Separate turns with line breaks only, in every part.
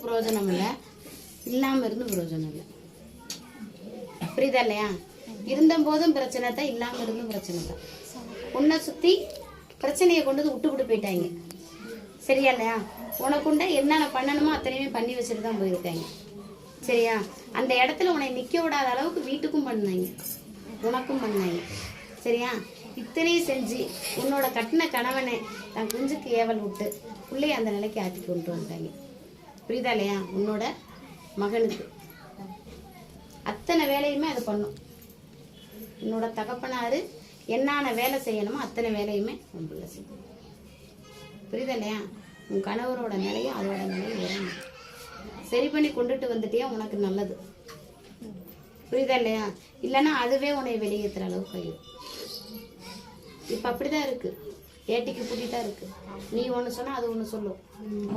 இருந்தும் பிரயோஜனம் இல்லை, இல்லாமல் இருந்தும் பிரயோஜனம் இல்லை. புரியுதா இல்லையா? இருந்த போதும் பிரச்சனை தான், இல்லாமல் இருந்தும் பிரச்சனை தான். உன்னை சுற்றி பிரச்சனையை கொண்டு வந்து விட்டு போயிட்டாங்க. சரியா இல்லையா? உனக்குண்ட என்னென்ன பண்ணணுமோ அத்தனையுமே பண்ணி வச்சுட்டு தான் போயிருக்காங்க. சரியா? அந்த இடத்துல உன்னை நிற்க விடாத அளவுக்கு வீட்டுக்கும் பண்ணாங்க, உனக்கும் பண்ணாங்க. சரியா? இத்தனையும் செஞ்சு உன்னோட கட்டின கணவனை தன் குஞ்சுக்கு ஏவல் விட்டு பிள்ளைய அந்த நிலைக்கு ஆட்டி கொண்டு வந்துட்டாங்க. புரியுதா இல்லையா? உன்னோட மகனுக்கு அத்தனை வேலையுமே அது பண்ணும். உன்னோட தகப்பனாரு என்னென்ன வேலை செய்யணுமோ அத்தனை வேலையுமே உன் பிள்ளை செய்யும். புரியுதா இல்லையா? உன் கணவரோட நிலையும் அதோட நிலையும் வரும். சரி பண்ணி கொண்டுட்டு வந்துட்டே உனக்கு நல்லது. புரியுதா இல்லையா? இல்லைன்னா அதுவே உன்னை வெளியேற்றுற அளவுக்கு ஆயிடும். இப்போ அப்படிதான் இருக்கு, ஏட்டிக்கு பூட்டிதான் இருக்கு. நீ ஒன்று சொன்னா அது ஒன்று சொல்லும்,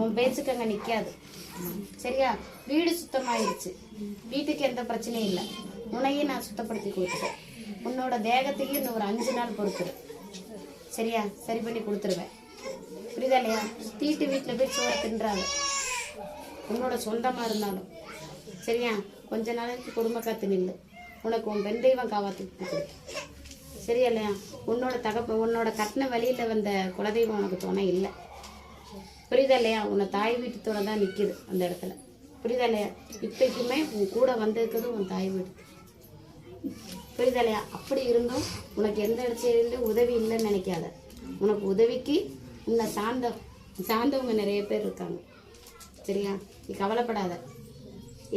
உன் பேச்சுக்கு அங்கே நிற்காது. சரியா? வீடு சுத்தமாயிருச்சு, வீட்டுக்கு எந்த பிரச்சனையும் இல்லை. உன்னையும் நான் சுத்தப்படுத்தி கொடுத்துட்டேன். உன்னோட தேகத்தையும் இன்னும் ஒரு 5 நாள் பொறுத்துரு. சரியா? சரி பண்ணி கொடுத்துருவேன். புரியுதா இல்லையா? தீட்டு வீட்டில் போய் சோறு தின்றாங்க, உன்னோட சொந்தமாக இருந்தாலும். சரியா? கொஞ்ச நாளைக்கு குடும்ப காத்து நில்லு, உனக்கு உன் பெண் தெய்வம் காவாத்து கொடுத்து. சரியா இல்லையா? உன்னோட கட்டின வழியில் வந்த குலதெய்வம் உனக்கு துணை இல்லை. புரியுதா இல்லையா? உன்னை தாய் வீட்டு துணை தான் நிற்கிது அந்த இடத்துல. புரியுதா இல்லையா? இப்போக்குமே உன் கூட வந்திருக்கிறது உன் தாய் வீடு. புரியுதா இல்லையா? அப்படி இருந்தும் உனக்கு எந்த இடத்துலேருந்து உதவி இல்லைன்னு நினைக்காத. உனக்கு உதவிக்கு உன்னை சார்ந்தவங்க நிறைய பேர் இருக்காங்க. சரியா? நீ கவலைப்படாத.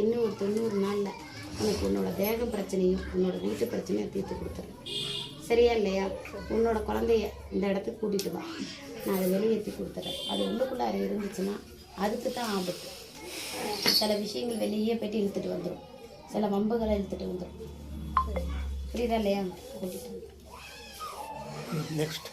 இன்னும் ஒரு 90 நாளில் உனக்கு உன்னோட தேகம் பிரச்சனையும் உன்னோட வீட்டு பிரச்சனையும் தீர்த்து கொடுத்துறேன். சரியா இல்லையா? உன்னோட குழந்தைய இந்த இடத்துக்கு கூட்டிகிட்டு வா, நான் அதை வெளியேற்றி கொடுத்துட்றேன். அது உள்ளுக்குள்ளார இருந்துச்சுன்னா அதுக்கு தான் ஆபத்து. சில விஷயங்கள் வெளியே போய்ட்டு இழுத்துட்டு வந்துடும், சில வம்புகளை இழுத்துட்டு வந்துடும். புரியுதா இல்லையா? கூட்டிட்டு
நெக்ஸ்ட்